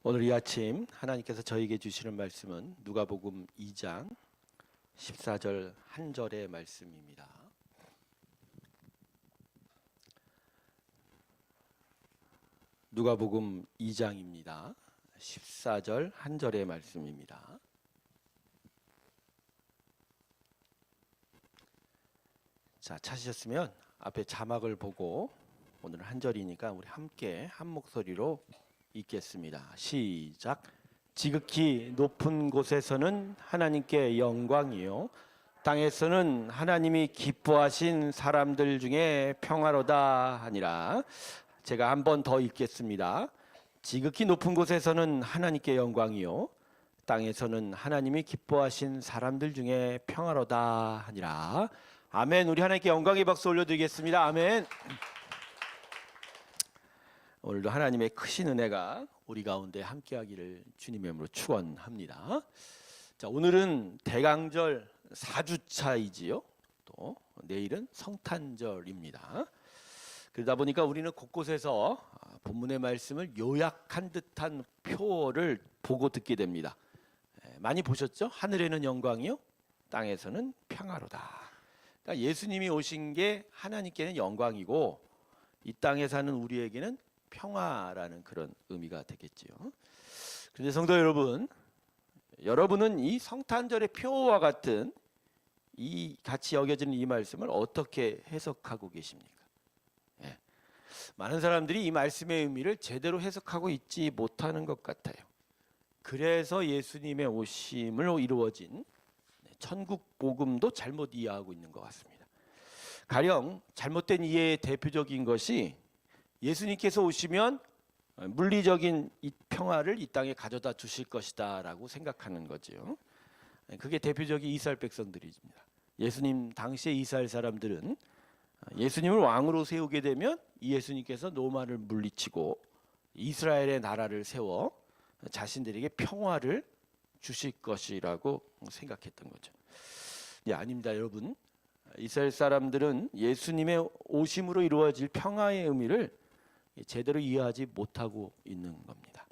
오늘 이 아침 하나님께서 저에게 주시는 말씀은 누가복음 2장 14절 한 절의 말씀입니다. 누가복음 2장입니다. 14절 한 절의 말씀입니다. 자, 찾으셨으면 앞에 자막을 보고 오늘 한 절이니까 우리 함께 한 목소리로 읽겠습니다. 시작. 지극히 높은 곳에서는 하나님께 영광이요, 땅에서는 하나님이 기뻐하신 사람들 중에 평화로다 하니라. 제가 한 번 더 읽겠습니다. 지극히 높은 곳에서는 하나님께 영광이요, 땅에서는 하나님이 기뻐하신 사람들 중에 평화로다 하니라. 아멘. 우리 하나님께 영광의 박수 올려드리겠습니다. 아멘. 오늘도 하나님의 크신 은혜가 우리 가운데 함께하기를 주님의 이름으로 축원합니다. 자, 오늘은 대강절 4주차이지요. 또 내일은 성탄절입니다. 그러다 보니까 우리는 곳곳에서 본문의 말씀을 요약한 듯한 표를 보고 듣게 됩니다. 많이 보셨죠? 하늘에는 영광이요, 땅에서는 평화로다. 그러니까 예수님이 오신 게 하나님께는 영광이고 이 땅에 사는 우리에게는 평화라는 그런 의미가 되겠지요. 그런데 성도 여러분, 여러분은 이 성탄절의 표와 같은 이 같이 여겨지는 이 말씀을 어떻게 해석하고 계십니까? 많은 사람들이 이 말씀의 의미를 제대로 해석하고 있지 못하는 것 같아요. 그래서 예수님의 오심으로 이루어진 천국 복음도 잘못 이해하고 있는 것 같습니다. 가령 잘못된 이해의 대표적인 것이 예수님께서 오시면 물리적인 이 평화를 이 땅에 가져다 주실 것이다 라고 생각하는 거죠. 그게 대표적인 이스라엘 백성들입니다. 예수님 당시의 이스라엘 사람들은 예수님을 왕으로 세우게 되면 이 예수님께서 로마를 물리치고 이스라엘의 나라를 세워 자신들에게 평화를 주실 것이라고 생각했던 거죠. 아닙니다, 여러분. 이스라엘 사람들은 예수님의 오심으로 이루어질 평화의 의미를 제대로 이해하지 못하고 있는 겁니다.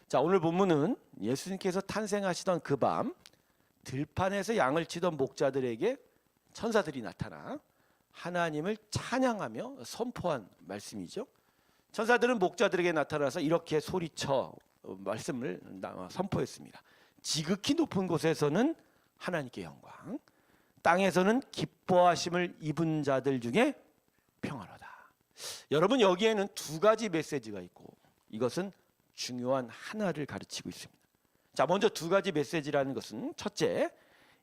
자, 오늘 본문은 예수님께서 탄생하시던 그 밤 들판에서 양을 치던 목자들에게 천사들이 나타나 하나님을 찬양하며 선포한 말씀이죠. 천사들은 목자들에게 나타나서 이렇게 소리쳐 말씀을 선포했습니다. 지극히 높은 곳에서는 하나님께 영광, 땅에서는 기뻐하심을 입은 자들 중에 평화로다. 여러분, 여기에는 두 가지 메시지가 있고 이것은 중요한 하나를 가르치고 있습니다. 자, 먼저 두 가지 메시지라는 것은, 첫째,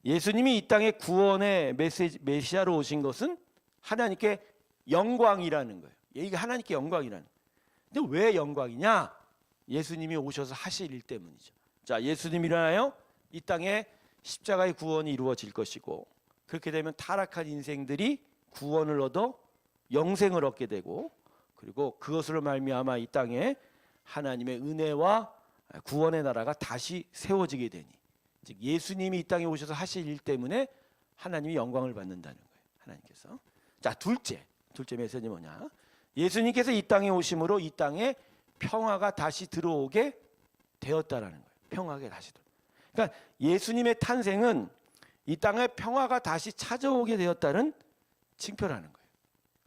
예수님이 이 땅에 구원의 메시아로 오신 것은 하나님께 영광이라는 거예요. 이게 하나님께 영광이라는 거예요. 근데 왜 영광이냐? 예수님이 오셔서 하실 일 때문이죠. 자, 예수님이 일어나요, 이 땅에 십자가의 구원이 이루어질 것이고, 그렇게 되면 타락한 인생들이 구원을 얻어 영생을 얻게 되고, 그리고 그것으로 말미암아 이 땅에 하나님의 은혜와 구원의 나라가 다시 세워지게 되니, 즉 예수님이 이 땅에 오셔서 하실 일 때문에 하나님이 영광을 받는다는 거예요. 하나님께서. 자, 둘째 메시지 뭐냐? 예수님께서 이 땅에 오심으로 이 땅에 평화가 다시 들어오게 되었다라는 거예요. 평화가 다시 들어. 그러니까 예수님의 탄생은 이 땅에 평화가 다시 찾아오게 되었다는 징표라는 거예요.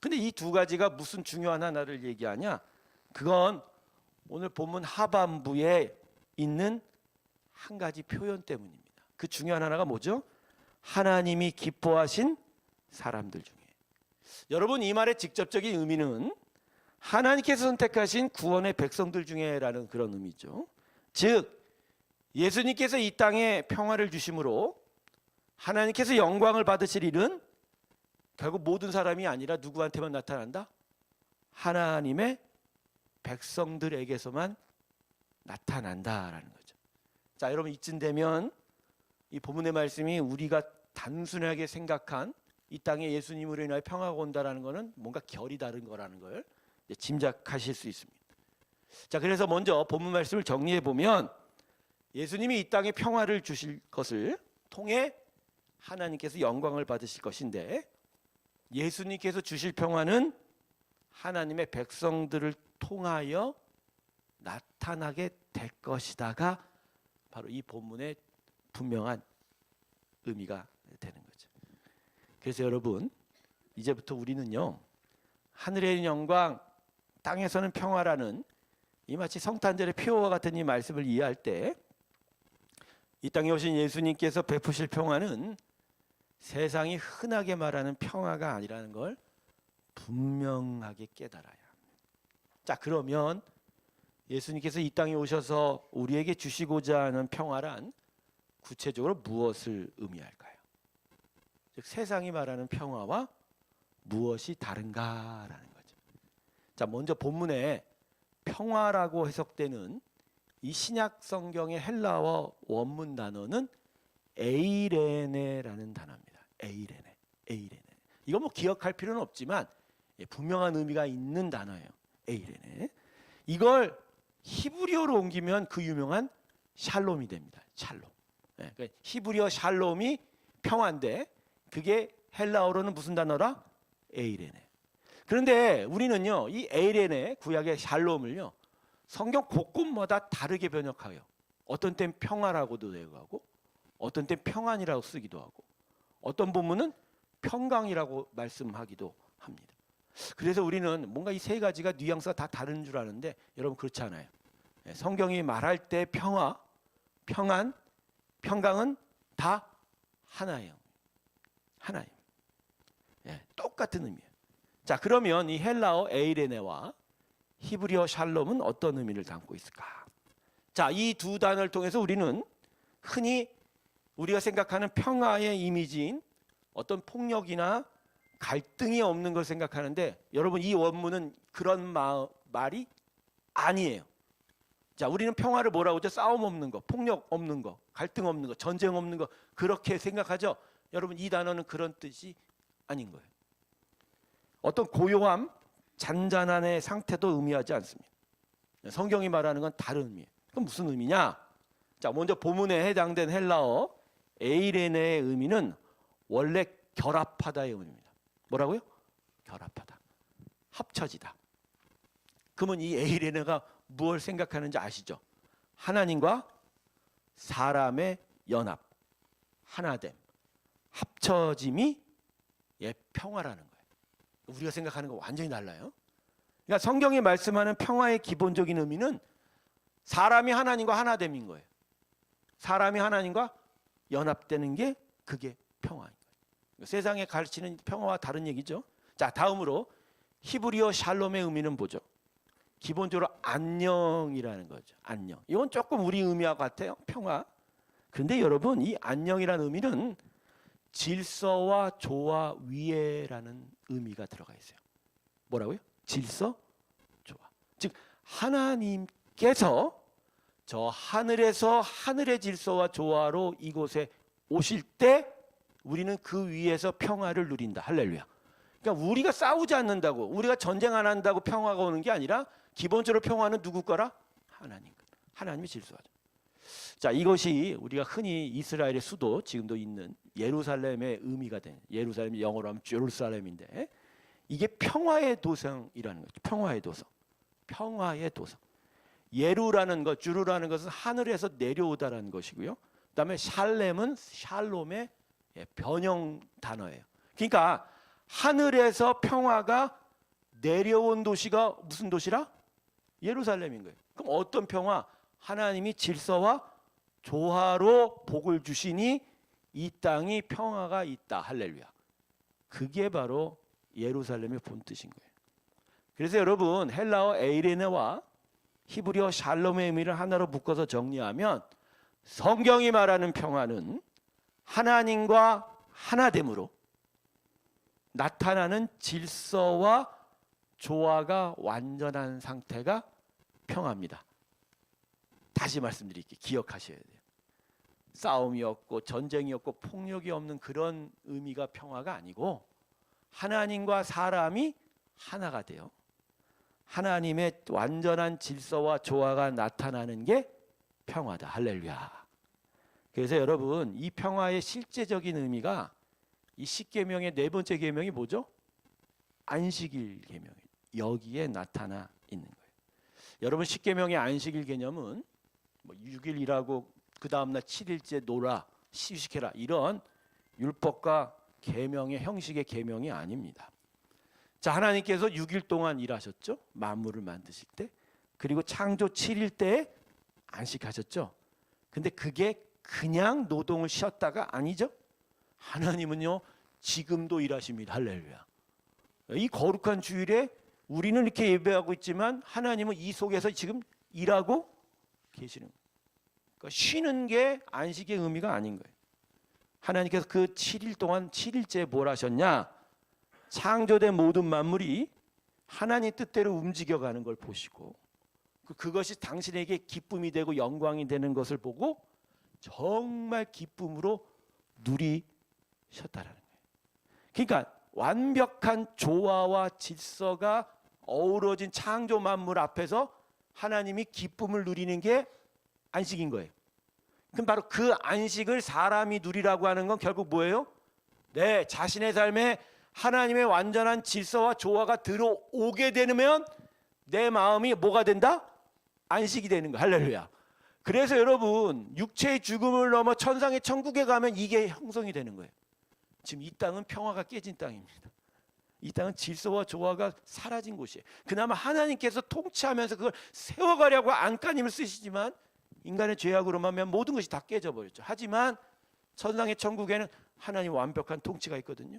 근데 이 두 가지가 무슨 중요한 하나를 얘기하냐? 그건 오늘 본문 하반부에 있는 한 가지 표현 때문입니다. 그 중요한 하나가 뭐죠? 하나님이 기뻐하신 사람들 중에. 여러분, 이 말의 직접적인 의미는 하나님께서 선택하신 구원의 백성들 중에라는 그런 의미죠. 즉 예수님께서 이 땅에 평화를 주심으로 하나님께서 영광을 받으실 일은 결국 모든 사람이 아니라 누구한테만 나타난다? 하나님의 백성들에게서만 나타난다라는 거죠. 자, 여러분, 이쯤 되면 이 본문의 말씀이 우리가 단순하게 생각한 이 땅에 예수님으로 인하여 평화가 온다라는 것은 뭔가 결이 다른 거라는 걸 짐작하실 수 있습니다. 자, 그래서 먼저 본문 말씀을 정리해 보면 예수님이 이 땅에 평화를 주실 것을 통해 하나님께서 영광을 받으실 것인데, 예수님께서 주실 평화는 하나님의 백성들을 통하여 나타나게 될 것이다가 바로 이 본문의 분명한 의미가 되는 거죠. 그래서 여러분, 이제부터 우리는요, 하늘의 영광, 땅에서는 평화라는 이 마치 성탄절의 표어와 같은 이 말씀을 이해할 때 이 땅에 오신 예수님께서 베푸실 평화는 세상이 흔하게 말하는 평화가 아니라는 걸 분명하게 깨달아야 합니다. 자, 그러면 예수님께서 이 땅에 오셔서 우리에게 주시고자 하는 평화란 구체적으로 무엇을 의미할까요? 즉 세상이 말하는 평화와 무엇이 다른가라는 거죠. 자, 먼저 본문에 평화라고 해석되는 이 신약 성경의 헬라어 원문 단어는 에이레네라는 단어입니다. 에이레네. 이거 뭐 기억할 필요는 없지만 분명한 의미가 있는 단어예요. 에이레네. 이걸 히브리어로 옮기면 그 유명한 샬롬이 됩니다. 샬롬. 그러니까 히브리어 샬롬이 평화인데 그게 헬라어로는 무슨 단어라? 에이레네. 그런데 우리는요, 이 에이레네 구약의 샬롬을요, 성경 곳곳마다 다르게 번역하여 어떤 땐 평화라고도 되고 어떤 땐 평안이라고 쓰기도 하고 어떤 본문은 평강이라고 말씀하기도 합니다. 그래서 우리는 뭔가 이 세 가지가 뉘앙스가 다 다른 줄 아는데 여러분 그렇지 않아요. 성경이 말할 때 평화, 평안, 평강은 다 하나예요. 하나예요. 똑같은 의미예요. 자, 그러면 이 헬라어 에이레네와 히브리어 샬롬은 어떤 의미를 담고 있을까? 자, 이 두 단어를 통해서 우리는 흔히 우리가 생각하는 평화의 이미지인 어떤 폭력이나 갈등이 없는 걸 생각하는데 여러분 이 원문은 그런 말이 아니에요. 자, 우리는 평화를 뭐라고 하죠? 싸움 없는 거, 폭력 없는 거, 갈등 없는 거, 전쟁 없는 거 그렇게 생각하죠. 여러분 이 단어는 그런 뜻이 아닌 거예요. 어떤 고요함, 잔잔함의 상태도 의미하지 않습니다. 성경이 말하는 건 다른 의미예요. 그럼 무슨 의미냐? 자, 먼저 본문에 해당된 헬라어 에이레네의 의미는 원래 결합하다의 의미입니다. 뭐라고요? 결합하다, 합쳐지다. 그러면 이 에이레네가 무엇을 생각하는지 아시죠? 하나님과 사람의 연합, 하나됨, 합쳐짐이 평화라는 거예요. 우리가 생각하는 거 완전히 달라요. 그러니까 성경이 말씀하는 평화의 기본적인 의미는 사람이 하나님과 하나됨인 거예요. 사람이 하나님과 연합되는 게 그게 평화인 거예요. 세상에 가르치는 평화와 다른 얘기죠. 자, 다음으로 히브리어 샬롬의 의미는 뭐죠? 기본적으로 안녕이라는 거죠. 안녕. 이건 조금 우리 의미와 같아요. 평화. 그런데 여러분 이 안녕이라는 의미는 질서와 조화 위에라는 의미가 들어가 있어요. 뭐라고요? 질서, 조화. 즉 하나님께서 저 하늘에서 하늘의 질서와 조화로 이곳에 오실 때 우리는 그 위에서 평화를 누린다. 할렐루야. 그러니까 우리가 싸우지 않는다고, 우리가 전쟁 안 한다고 평화가 오는 게 아니라 기본적으로 평화는 누구 거라? 하나님 거. 하나님이 질서하죠. 자, 이것이 우리가 흔히 이스라엘의 수도 지금도 있는 예루살렘의 의미가 되는, 예루살렘이 영어로 하면 제루살렘인데 이게 평화의 도성이라는 거죠. 평화의 도성. 평화의 도성. 예루라는 것, 주루라는 것은 하늘에서 내려오다라는 것이고요. 그다음에 샬렘은 샬롬의 변형 단어예요. 그러니까 하늘에서 평화가 내려온 도시가 무슨 도시라? 예루살렘인 거예요. 그럼 어떤 평화? 하나님이 질서와 조화로 복을 주시니 이 땅이 평화가 있다. 할렐루야. 그게 바로 예루살렘의 본뜻인 거예요. 그래서 여러분 헬라어 에이레네와 히브리어 샬롬의 의미를 하나로 묶어서 정리하면 성경이 말하는 평화는 하나님과 하나됨으로 나타나는 질서와 조화가 완전한 상태가 평화입니다. 다시 말씀드릴게요. 기억하셔야 돼요. 싸움이 없고 전쟁이 없고 폭력이 없는 그런 의미가 평화가 아니고 하나님과 사람이 하나가 돼요. 하나님의 완전한 질서와 조화가 나타나는 게 평화다. 할렐루야. 그래서 여러분 이 평화의 실제적인 의미가 이 십계명의 네 번째 계명이 뭐죠? 안식일 계명이에요. 여기에 나타나 있는 거예요. 여러분 십계명의 안식일 개념은 뭐 6일 일하고 그 다음날 7일째 놀아 휴식해라 이런 율법과 계명의 형식의 계명이 아닙니다. 자, 하나님께서 6일 동안 일하셨죠. 만물을 만드실 때. 그리고 창조 7일 때에 안식하셨죠. 근데 그게 그냥 노동을 쉬었다가 아니죠. 하나님은요 지금도 일하십니다. 할렐루야. 이 거룩한 주일에 우리는 이렇게 예배하고 있지만 하나님은 이 속에서 지금 일하고 계시는 거예요. 그러니까 쉬는 게 안식의 의미가 아닌 거예요. 하나님께서 그 7일 동안 7일째 뭘 하셨냐? 창조된 모든 만물이 하나님 뜻대로 움직여가는 걸 보시고 그것이 당신에게 기쁨이 되고 영광이 되는 것을 보고 정말 기쁨으로 누리셨다라는 거예요. 그러니까 완벽한 조화와 질서가 어우러진 창조 만물 앞에서 하나님이 기쁨을 누리는 게 안식인 거예요. 그럼 바로 그 안식을 사람이 누리라고 하는 건 결국 뭐예요? 네, 자신의 삶에 하나님의 완전한 질서와 조화가 들어오게 되면 내 마음이 뭐가 된다? 안식이 되는 거예요. 할렐루야. 그래서 여러분 육체의 죽음을 넘어 천상의 천국에 가면 이게 형성이 되는 거예요. 지금 이 땅은 평화가 깨진 땅입니다. 이 땅은 질서와 조화가 사라진 곳이에요. 그나마 하나님께서 통치하면서 그걸 세워가려고 안간힘을 쓰시지만 인간의 죄악으로만 하면 모든 것이 다 깨져버렸죠. 하지만 천상의 천국에는 하나님 완벽한 통치가 있거든요.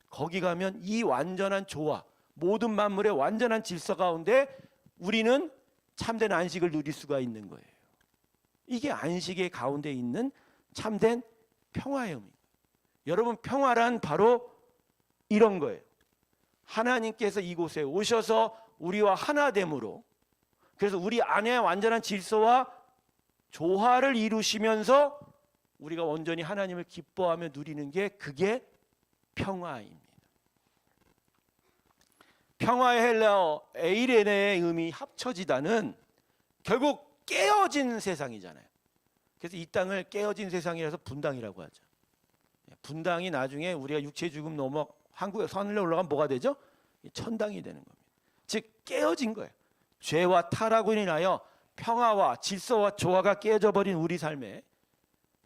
거기 가면 이 완전한 조화, 모든 만물의 완전한 질서 가운데 우리는 참된 안식을 누릴 수가 있는 거예요. 이게 안식의 가운데 있는 참된 평화의 의미입니다. 여러분 평화란 바로 이런 거예요. 하나님께서 이곳에 오셔서 우리와 하나됨으로 그래서 우리 안에 완전한 질서와 조화를 이루시면서 우리가 온전히 하나님을 기뻐하며 누리는 게 그게 평화입니다. 평화의 헬라어 에이레네의 의미 합쳐지다는 결국 깨어진 세상이잖아요. 그래서 이 땅을 깨어진 세상이라서 분당이라고 하죠. 분당이 나중에 우리가 육체 죽음 넘어 한국에 하늘에 올라가면 뭐가 되죠? 천당이 되는 겁니다. 즉 깨어진 거예요. 죄와 타락으로 인하여 평화와 질서와 조화가 깨져버린 우리 삶에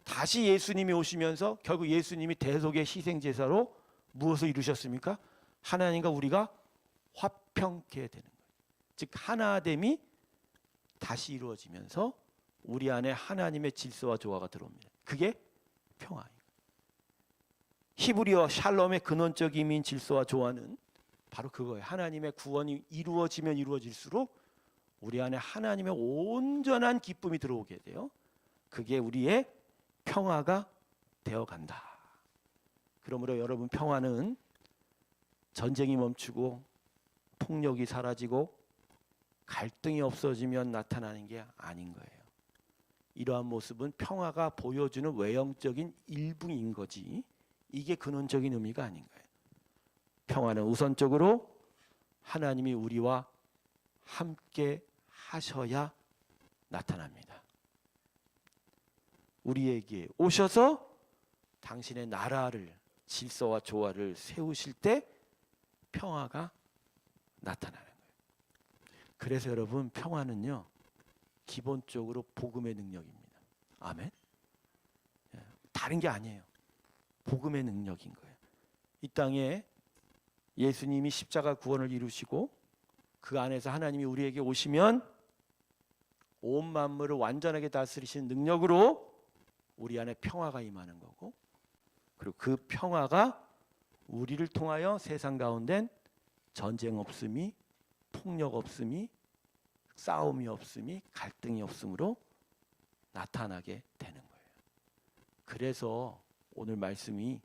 다시 예수님이 오시면서 결국 예수님이 대속의 희생제사로 무엇을 이루셨습니까? 하나님과 우리가 화평케 되는 거예요. 즉 하나됨이 다시 이루어지면서 우리 안에 하나님의 질서와 조화가 들어옵니다. 그게 평화예요. 히브리어 샬롬의 근원적인 질서와 조화는 바로 그거예요. 하나님의 구원이 이루어지면 이루어질수록 우리 안에 하나님의 온전한 기쁨이 들어오게 돼요. 그게 우리의 평화가 되어간다. 그러므로 여러분 평화는 전쟁이 멈추고 폭력이 사라지고 갈등이 없어지면 나타나는 게 아닌 거예요. 이러한 모습은 평화가 보여주는 외형적인 일부인 거지 이게 근원적인 의미가 아닌 거예요. 평화는 우선적으로 하나님이 우리와 함께 하셔야 나타납니다. 우리에게 오셔서 당신의 나라를 질서와 조화를 세우실 때 평화가 나타나는 거예요. 그래서 여러분 평화는요 기본적으로 복음의 능력입니다. 아멘. 다른 게 아니에요. 복음의 능력인 거예요. 이 땅에 예수님이 십자가 구원을 이루시고 그 안에서 하나님이 우리에게 오시면 온 만물을 완전하게 다스리시는 능력으로 우리 안에 평화가 임하는 거고 그리고 그 평화가 우리를 통하여 세상 가운데 전쟁 없음이 폭력 없음이 싸움이 없음이 갈등이 없음으로 나타나게 되는 거예요. 그래서 오늘 말씀이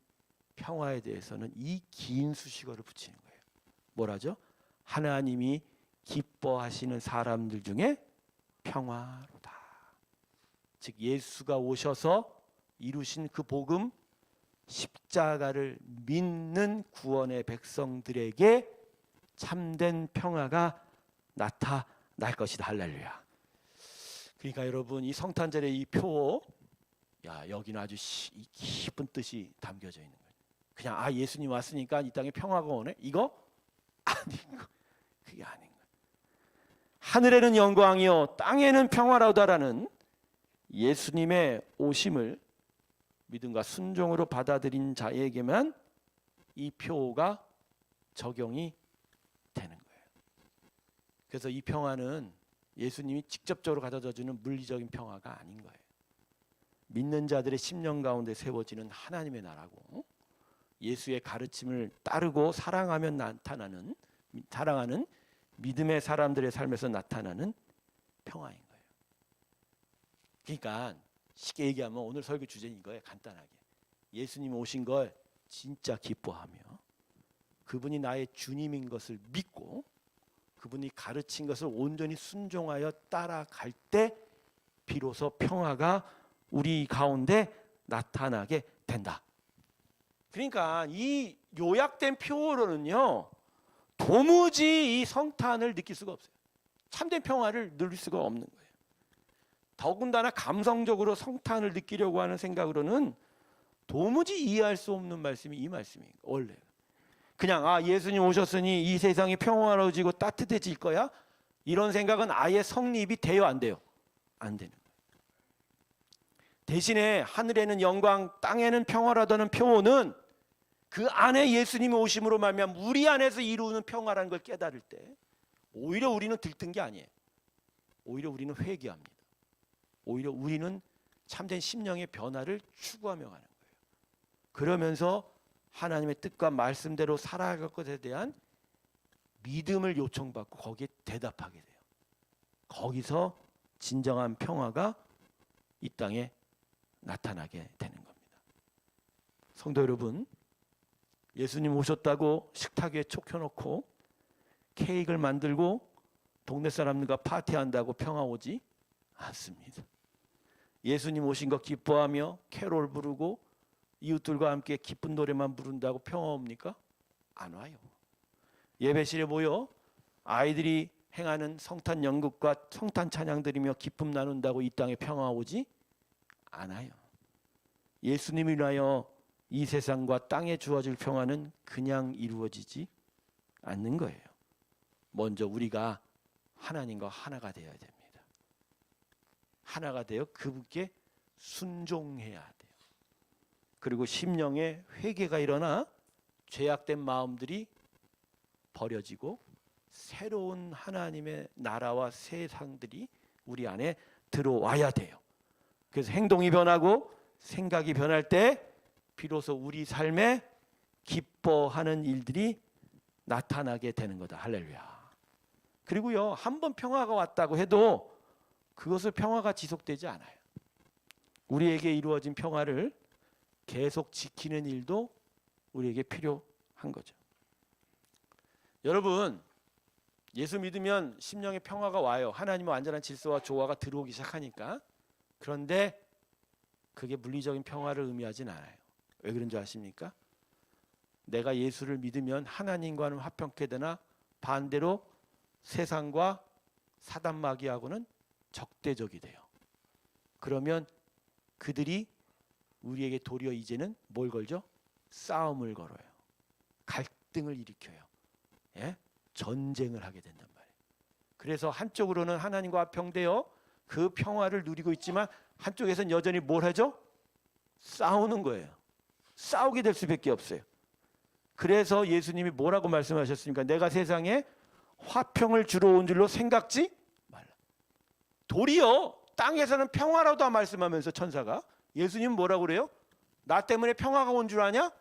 평화에 대해서는 이 긴 수식어를 붙이는 거예요. 뭐라죠? 하나님이 기뻐하시는 사람들 중에 평화로다. 즉 예수가 오셔서 이루신 그 복음 십자가를 믿는 구원의 백성들에게 참된 평화가 나타날 것이다. 할렐루야. 그러니까 여러분 이 성탄절의 이 표 여기는 아주 깊은 뜻이 담겨져 있는 거예요. 그냥 예수님 왔으니까 이 땅에 평화가 오네? 이거 아닌 거. 그게 아닌 거예요. 하늘에는 영광이요 땅에는 평화로다라는 예수님의 오심을 믿음과 순종으로 받아들인 자에게만 이 표가 적용이 되는 거예요. 그래서 이 평화는 예수님이 직접적으로 가져다 주는 물리적인 평화가 아닌 거예요. 믿는 자들의 심령 가운데 세워지는 하나님의 나라고, 예수의 가르침을 따르고 사랑하는 믿음의 사람들의 삶에서 나타나는 평화인 거예요. 그러니까 쉽게 얘기하면 오늘 설교 주제는 이거예요. 간단하게 예수님 오신 걸 진짜 기뻐하며 그분이 나의 주님인 것을 믿고 그분이 가르친 것을 온전히 순종하여 따라갈 때 비로소 평화가 우리 가운데 나타나게 된다. 그러니까 이 요약된 표어로는요 도무지 이 성탄을 느낄 수가 없어요. 참된 평화를 누릴 수가 없는 거예요. 더군다나 감성적으로 성탄을 느끼려고 하는 생각으로는 도무지 이해할 수 없는 말씀이 이 말씀이에요. 원래 그냥 예수님 오셨으니 이 세상이 평화로워지고 따뜻해질 거야, 이런 생각은 아예 성립이 돼요, 안 돼요? 안 되는 거예요. 대신에 하늘에는 영광 땅에는 평화라다는 표현은 그 안에 예수님이 오심으로 말미암아 우리 안에서 이루는 평화라는 걸 깨달을 때 오히려 우리는 들뜬 게 아니에요. 오히려 우리는 회개합니다. 오히려 우리는 참된 심령의 변화를 추구하며 가는 거예요. 그러면서 하나님의 뜻과 말씀대로 살아갈 것에 대한 믿음을 요청받고 거기에 대답하게 돼요. 거기서 진정한 평화가 이 땅에 나타나게 되는 겁니다. 성도 여러분, 예수님 오셨다고 식탁 위에 촉 켜놓고 케이크를 만들고 동네 사람들과 파티한다고 평화 오지 않습니다. 예수님 오신 거 기뻐하며 캐롤 부르고 이웃들과 함께 기쁜 노래만 부른다고 평화 옵니까? 안 와요. 예배실에 모여 아이들이 행하는 성탄 연극과 성탄 찬양 드리며 기쁨 나눈다고 이 땅에 평화 오지 않아요. 예수님을 위하여 이 세상과 땅에 주어질 평화는 그냥 이루어지지 않는 거예요. 먼저 우리가 하나님과 하나가 되어야 됩니다. 하나가 되어 그분께 순종해야 돼요. 그리고 심령의 회개가 일어나 죄악된 마음들이 버려지고 새로운 하나님의 나라와 세상들이 우리 안에 들어와야 돼요. 그래서 행동이 변하고 생각이 변할 때 비로소 우리 삶에 기뻐하는 일들이 나타나게 되는 거다. 할렐루야. 그리고요, 한번 평화가 왔다고 해도 그것을 평화가 지속되지 않아요. 우리에게 이루어진 평화를 계속 지키는 일도 우리에게 필요한 거죠. 여러분, 예수 믿으면 심령의 평화가 와요. 하나님의 완전한 질서와 조화가 들어오기 시작하니까. 그런데 그게 물리적인 평화를 의미하진 않아요. 왜 그런 줄 아십니까? 내가 예수를 믿으면 하나님과는 화평케 되나 반대로 세상과 사단 마귀하고는 적대적이 돼요. 그러면 그들이 우리에게 도리어 이제는 뭘 걸죠? 싸움을 걸어요. 갈등을 일으켜요. 예? 전쟁을 하게 된단 말이에요. 그래서 한쪽으로는 하나님과 화평되어 그 평화를 누리고 있지만 한쪽에서는 여전히 뭘 하죠? 싸우는 거예요. 싸우게 될 수밖에 없어요. 그래서 예수님이 뭐라고 말씀하셨습니까? 내가 세상에 화평을 주러 온 줄로 생각지 말라. 도리어 땅에서는 평화라도 말씀하면서 천사가 예수님은 뭐라고 그래요? 나 때문에 평화가 온 줄 아냐?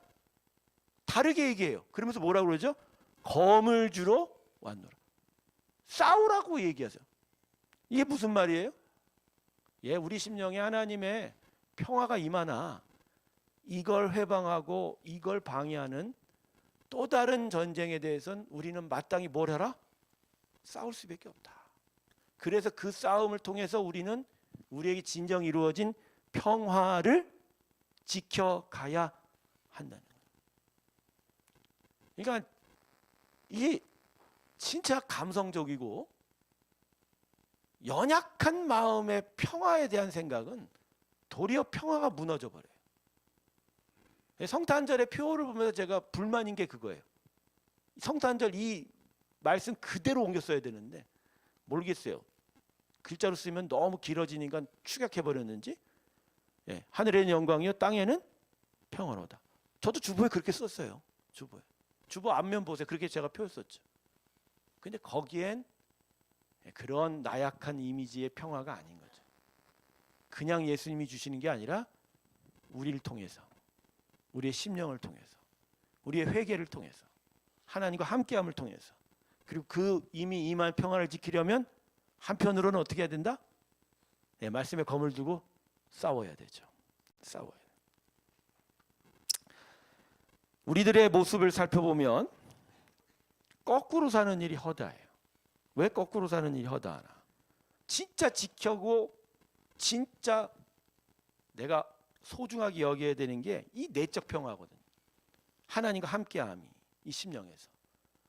다르게 얘기해요. 그러면서 뭐라고 그러죠? 검을 주러 왔노라. 싸우라고 얘기하세요. 이게 무슨 말이에요? 우리 심령에 하나님의 평화가 임하나 이걸 회방하고 이걸 방해하는 또 다른 전쟁에 대해서는 우리는 마땅히 뭘 하라? 싸울 수밖에 없다. 그래서 그 싸움을 통해서 우리는 우리에게 진정 이루어진 평화를 지켜가야 한다는 거예요. 그러니까 이게 진짜 감성적이고 연약한 마음의 평화에 대한 생각은 도리어 평화가 무너져 버려요. 성탄절의 표를 보면서 제가 불만인 게 그거예요. 성탄절 이 말씀 그대로 옮겨 써야 되는데 모르겠어요. 글자로 쓰면 너무 길어지니까 축약해버렸는지 예, 하늘에는 영광이요 땅에는 평안하다. 저도 주보에 그렇게 썼어요. 주보 앞면 보세요. 그렇게 제가 표했었죠. 근데 거기엔 그런 나약한 이미지의 평화가 아닌 거죠. 그냥 예수님이 주시는 게 아니라 우리를 통해서, 우리의 심령을 통해서, 우리의 회개를 통해서, 하나님과 함께함을 통해서, 그리고 그 이미 임한 평화를 지키려면 한편으로는 어떻게 해야 된다? 네, 말씀에 검을 두고 싸워야 되죠. 싸워야 돼요. 우리들의 모습을 살펴보면 거꾸로 사는 일이 허다해요. 왜 거꾸로 사는 일이 허다하나? 진짜 지켜고 진짜 내가 소중하게 여겨야 되는 게 이 내적 평화거든요. 하나님과 함께함이 이 심령에서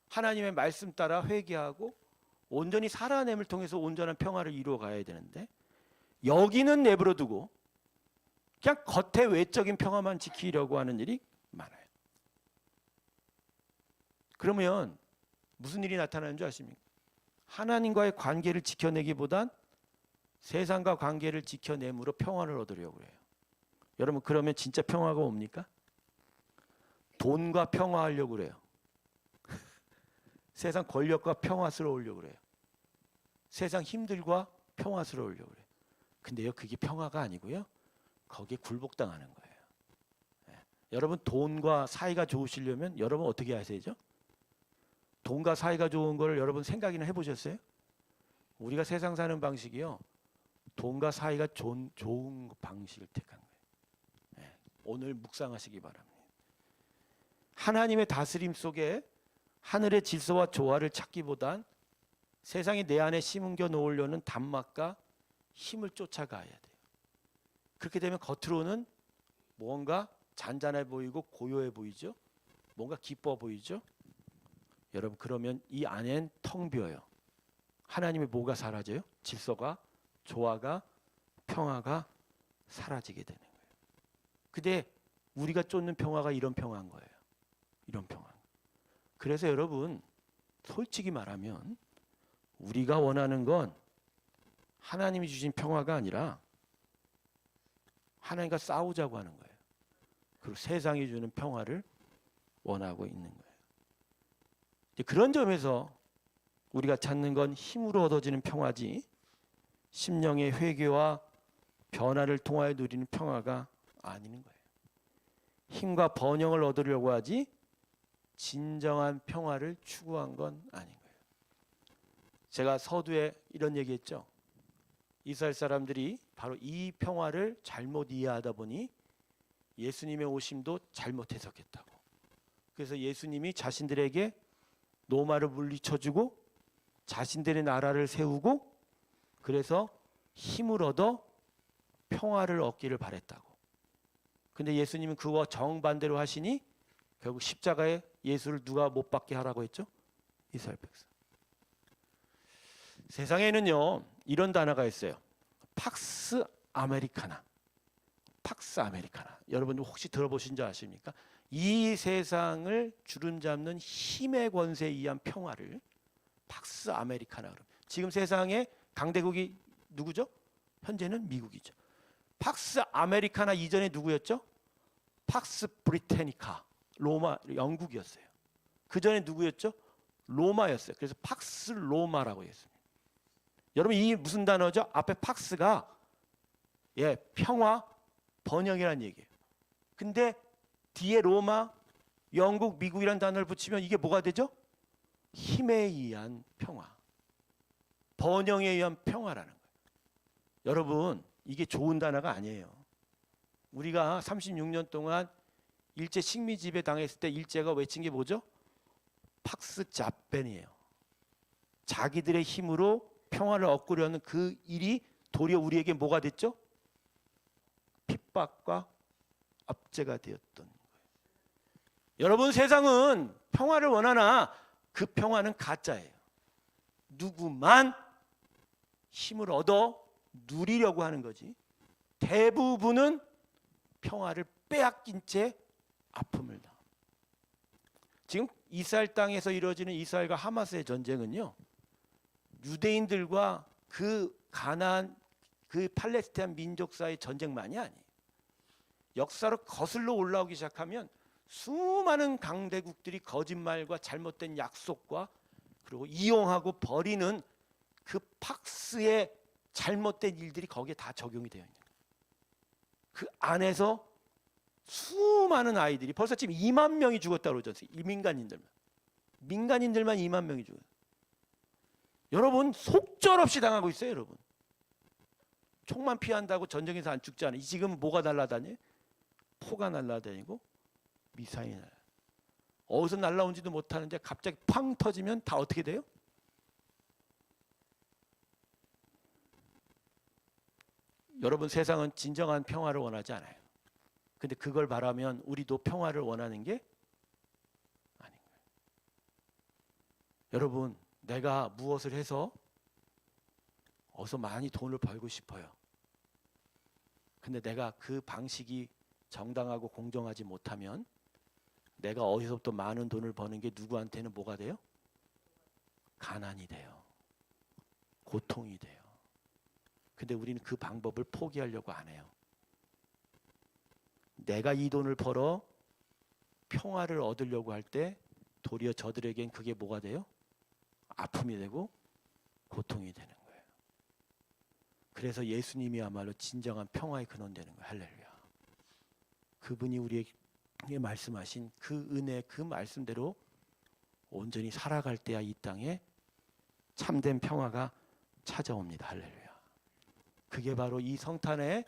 하나님의 말씀 따라 회개하고 온전히 살아냄을 통해서 온전한 평화를 이루어 가야 되는데 여기는 내버려 두고 그냥 겉의 외적인 평화만 지키려고 하는 일이 많아요. 그러면 무슨 일이 나타나는 줄 아십니까? 하나님과의 관계를 지켜내기보단 세상과 관계를 지켜내므로 평화를 얻으려고 해요. 여러분 그러면 진짜 평화가 옵니까? 돈과 평화하려고 그래요. 세상 권력과 평화스러우려고 그래요. 세상 힘들과 평화스러우려고 그래요. 근데요 그게 평화가 아니고요. 거기에 굴복당하는 거예요. 네. 여러분 돈과 사이가 좋으시려면 여러분 어떻게 하셔야죠? 돈과 사이가 좋은 걸 여러분 생각이나 해보셨어요? 우리가 세상 사는 방식이요. 돈과 사이가 좋은 방식을 택한 거예요. 네. 오늘 묵상하시기 바랍니다. 하나님의 다스림 속에 하늘의 질서와 조화를 찾기보단 세상이 내 안에 심겨 놓으려는 단맛과 힘을 쫓아가야 돼요. 그렇게 되면 겉으로는 뭔가 잔잔해 보이고 고요해 보이죠. 뭔가 기뻐 보이죠. 여러분 그러면 이 안엔 텅 비어요. 하나님의 뭐가 사라져요? 질서가, 조화가, 평화가 사라지게 되는 거예요. 근데 우리가 쫓는 평화가 이런 평화인 거예요. 이런 평화. 그래서 여러분 솔직히 말하면 우리가 원하는 건 하나님이 주신 평화가 아니라 하나님과 싸우자고 하는 거예요. 그리고 세상이 주는 평화를 원하고 있는 거예요. 그런 점에서 우리가 찾는 건 힘으로 얻어지는 평화지 심령의 회개와 변화를 통하여 누리는 평화가 아닌 거예요. 힘과 번영을 얻으려고 하지 진정한 평화를 추구한 건 아닌 거예요. 제가 서두에 이런 얘기했죠. 이스라엘 사람들이 바로 이 평화를 잘못 이해하다 보니 예수님의 오심도 잘못 해석했다고. 그래서 예수님이 자신들에게 로마를 물리쳐주고 자신들의 나라를 세우고 그래서 힘을 얻어 평화를 얻기를 바랬다고. 근데 예수님은 그와 정반대로 하시니 결국 십자가에 예수를 누가 못 박게 하라고 했죠? 이스라엘 백성. 세상에는요 이런 단어가 있어요. 팍스 아메리카나. 팍스 아메리카나. 여러분 혹시 들어보신 줄 아십니까? 이 세상을 주름잡는 힘의 권세에 의한 평화를 팍스 아메리카나. 지금 세상의 강대국이 누구죠? 현재는 미국이죠. 팍스 아메리카나 이전에 누구였죠? 팍스 브리테니카. 로마, 영국이었어요. 그 전에 누구였죠? 로마였어요. 그래서 팍스 로마라고 했습니다. 여러분 이 무슨 단어죠? 앞에 팍스가 평화, 번영이라는 얘기예요. 근데 뒤에 로마, 영국, 미국이라는 단어를 붙이면 이게 뭐가 되죠? 힘에 의한 평화, 번영에 의한 평화라는 거예요. 여러분 이게 좋은 단어가 아니에요. 우리가 36년 동안 일제 식미 지배 당했을 때 일제가 외친 게 뭐죠? 팍스 자벤이에요. 자기들의 힘으로 평화를 얻으려는 그 일이 도리어 우리에게 뭐가 됐죠? 핍박과 압제가 되었던 거예요. 여러분 세상은 평화를 원하나 그 평화는 가짜예요. 누구만 힘을 얻어 누리려고 하는 거지 대부분은 평화를 빼앗긴 채 아픔을 당. 지금 이스라엘 땅에서 이루어지는 이스라엘과 하마스의 전쟁은요 유대인들과 그 가나안 그 팔레스타인 민족 사이의 전쟁만이 아니에요. 역사로 거슬러 올라오기 시작하면 수많은 강대국들이 거짓말과 잘못된 약속과 그리고 이용하고 버리는 그 팍스의 잘못된 일들이 거기에 다 적용이 되어 있는 거예요. 그 안에서 수많은 아이들이 벌써 지금 2만 명이 죽었다고 그러죠. 민간인들만 2만 명이 죽어요. 여러분 속절없이 당하고 있어요. 여러분 총만 피한다고 전쟁에서 안 죽지 않아요. 지금 뭐가 날아다녀요? 포가 날아다니고 미사일이 날아요. 어디서 날아온지도 못하는데 갑자기 팡 터지면 다 어떻게 돼요? 여러분 세상은 진정한 평화를 원하지 않아요. 근데 그걸 바라면 우리도 평화를 원하는 게 아닌 거예요. 여러분 내가 무엇을 해서 어서 많이 돈을 벌고 싶어요. 근데 내가 그 방식이 정당하고 공정하지 못하면 내가 어디서부터 많은 돈을 버는 게 누구한테는 뭐가 돼요? 가난이 돼요. 고통이 돼요. 근데 우리는 그 방법을 포기하려고 안 해요. 내가 이 돈을 벌어 평화를 얻으려고 할 때 도리어 저들에겐 그게 뭐가 돼요? 아픔이 되고 고통이 되는 거예요. 그래서 예수님이야말로 진정한 평화의 근원 되는 거예요. 할렐루야. 그분이 우리에게 말씀하신 그 은혜 그 말씀대로 온전히 살아갈 때야 이 땅에 참된 평화가 찾아옵니다. 할렐루야. 그게 바로 이 성탄의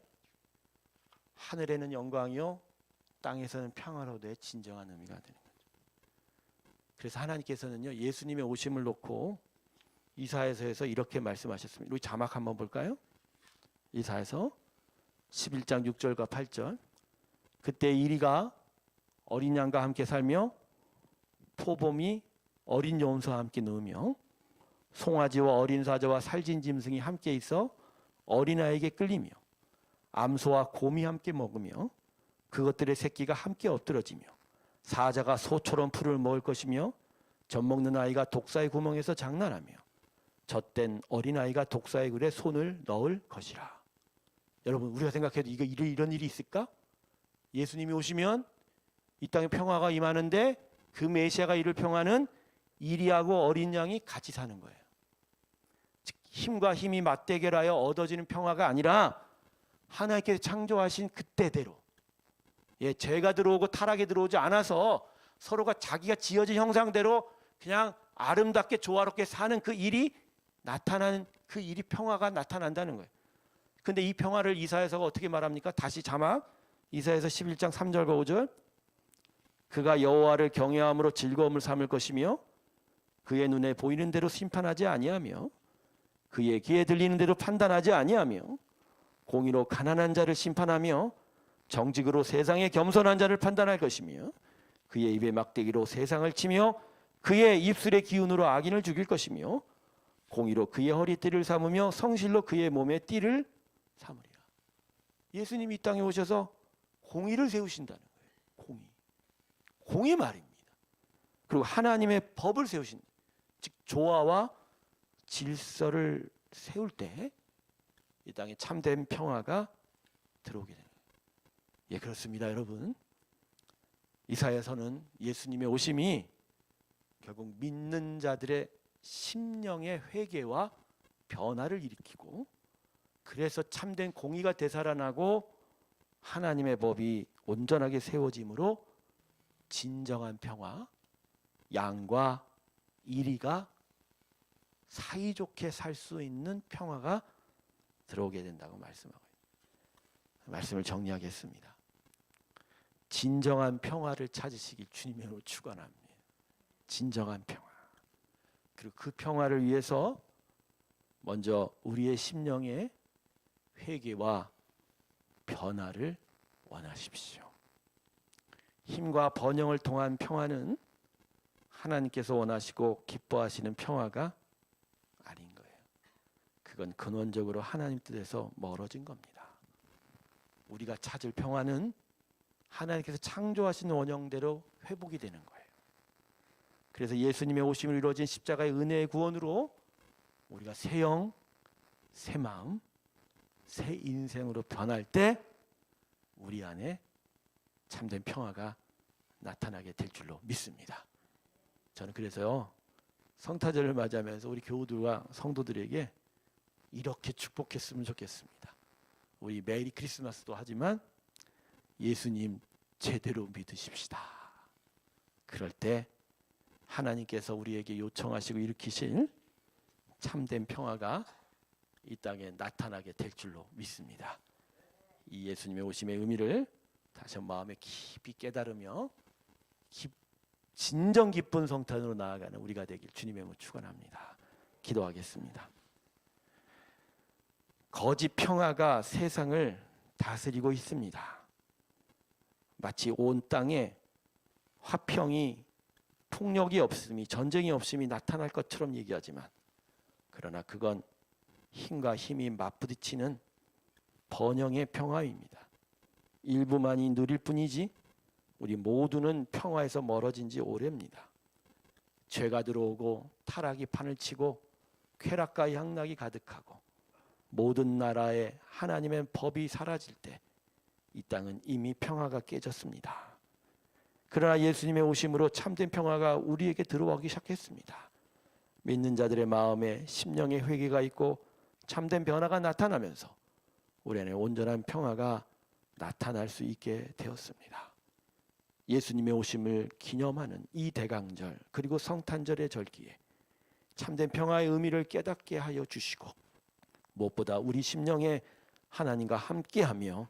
하늘에는 영광이요 땅에서는 평화로도의 진정한 의미가 되는 거죠. 그래서 하나님께서는요 예수님의 오심을 놓고 이사야서에서 이렇게 말씀하셨습니다. 우리 자막 한번 볼까요? 이사야서 11장 6절과 8절. 그때 이리가 어린 양과 함께 살며 포범이 어린 염소와 함께 누우며 송아지와 어린 사자와 살진 짐승이 함께 있어 어린아이에게 끌리며 암소와 곰이 함께 먹으며 그것들의 새끼가 함께 엎드러지며 사자가 소처럼 풀을 먹을 것이며 젖먹는 아이가 독사의 구멍에서 장난하며 젖된 어린아이가 독사의 굴에 손을 넣을 것이라. 여러분 우리가 생각해도 이런 일이 있을까? 예수님이 오시면 이 땅에 평화가 임하는데 그 메시아가 이룰 평화는 이리하고 어린 양이 같이 사는 거예요. 즉 힘과 힘이 맞대결하여 얻어지는 평화가 아니라 하나님께서 창조하신 그때대로 죄가 들어오고 타락이 들어오지 않아서 서로가 자기가 지어진 형상대로 그냥 아름답게 조화롭게 사는 그 일이 나타나는 그 일이 평화가 나타난다는 거예요. 근데 이 평화를 이사야서가 어떻게 말합니까? 다시 자막 이사야서 11장 3절과 5절. 그가 여호와를 경외함으로 즐거움을 삼을 것이며 그의 눈에 보이는 대로 심판하지 아니하며 그의 귀에 들리는 대로 판단하지 아니하며 공의로 가난한 자를 심판하며 정직으로 세상의 겸손한 자를 판단할 것이며 그의 입의 막대기로 세상을 치며 그의 입술의 기운으로 악인을 죽일 것이며 공의로 그의 허리띠를 삼으며 성실로 그의 몸에 띠를 삼으리라. 예수님이 이 땅에 오셔서 공의를 세우신다는 거예요. 공의 말입니다. 그리고 하나님의 법을 세우신, 즉 조화와 질서를 세울 때 이 땅에 참된 평화가 들어오게 되는 거예요. 예, 그렇습니다, 여러분. 이사야서는 예수님의 오심이 결국 믿는 자들의 심령의 회개와 변화를 일으키고 그래서 참된 공의가 되살아나고 하나님의 법이 온전하게 세워짐으로 진정한 평화, 양과 이리가 사이좋게 살 수 있는 평화가 들어오게 된다고 말씀하고 있습니다. 말씀을 정리하겠습니다. 진정한 평화를 찾으시길 주님으로 축원합니다. 진정한 평화. 그리고 그 평화를 위해서 먼저 우리의 심령의 회개와 변화를 원하십시오. 힘과 번영을 통한 평화는 하나님께서 원하시고 기뻐하시는 평화가 아닌 거예요. 그건 근원적으로 하나님 뜻에서 멀어진 겁니다. 우리가 찾을 평화는 하나님께서 창조하신 원형대로 회복이 되는 거예요. 그래서 예수님의 오심을 이루어진 십자가의 은혜의 구원으로 우리가 새 영, 새 마음, 새 인생으로 변할 때 우리 안에 참된 평화가 나타나게 될 줄로 믿습니다. 저는 그래서요, 성탄절을 맞이하면서 우리 교우들과 성도들에게 이렇게 축복했으면 좋겠습니다. 우리 메리 크리스마스도 하지만 예수님 제대로 믿으십시다. 그럴 때 하나님께서 우리에게 요청하시고 일으키실 참된 평화가 이 땅에 나타나게 될 줄로 믿습니다. 이 예수님의 오심의 의미를 다시 한번 마음에 깊이 깨달으며 진정 기쁜 성탄으로 나아가는 우리가 되길 주님의 이름으로 축원합니다. 기도하겠습니다. 거짓 평화가 세상을 다스리고 있습니다. 마치 온 땅에 화평이, 폭력이 없음이, 전쟁이 없음이 나타날 것처럼 얘기하지만, 그러나 그건 힘과 힘이 맞부딪히는 번영의 평화입니다. 일부만이 누릴 뿐이지 우리 모두는 평화에서 멀어진 지 오래입니다. 죄가 들어오고 타락이 판을 치고 쾌락과 향락이 가득하고 모든 나라에 하나님의 법이 사라질 때 이 땅은 이미 평화가 깨졌습니다. 그러나 예수님의 오심으로 참된 평화가 우리에게 들어오기 시작했습니다. 믿는 자들의 마음에 심령의 회개가 있고 참된 변화가 나타나면서 우리 안에 온전한 평화가 나타날 수 있게 되었습니다. 예수님의 오심을 기념하는 이 대강절 그리고 성탄절의 절기에 참된 평화의 의미를 깨닫게 하여 주시고, 무엇보다 우리 심령에 하나님과 함께하며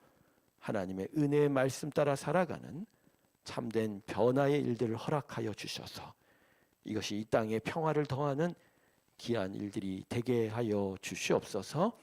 하나님의 은혜의 말씀 따라 살아가는 참된 변화의 일들을 허락하여 주셔서 이것이 이 땅에 평화를 더하는 귀한 일들이 되게 하여 주시옵소서.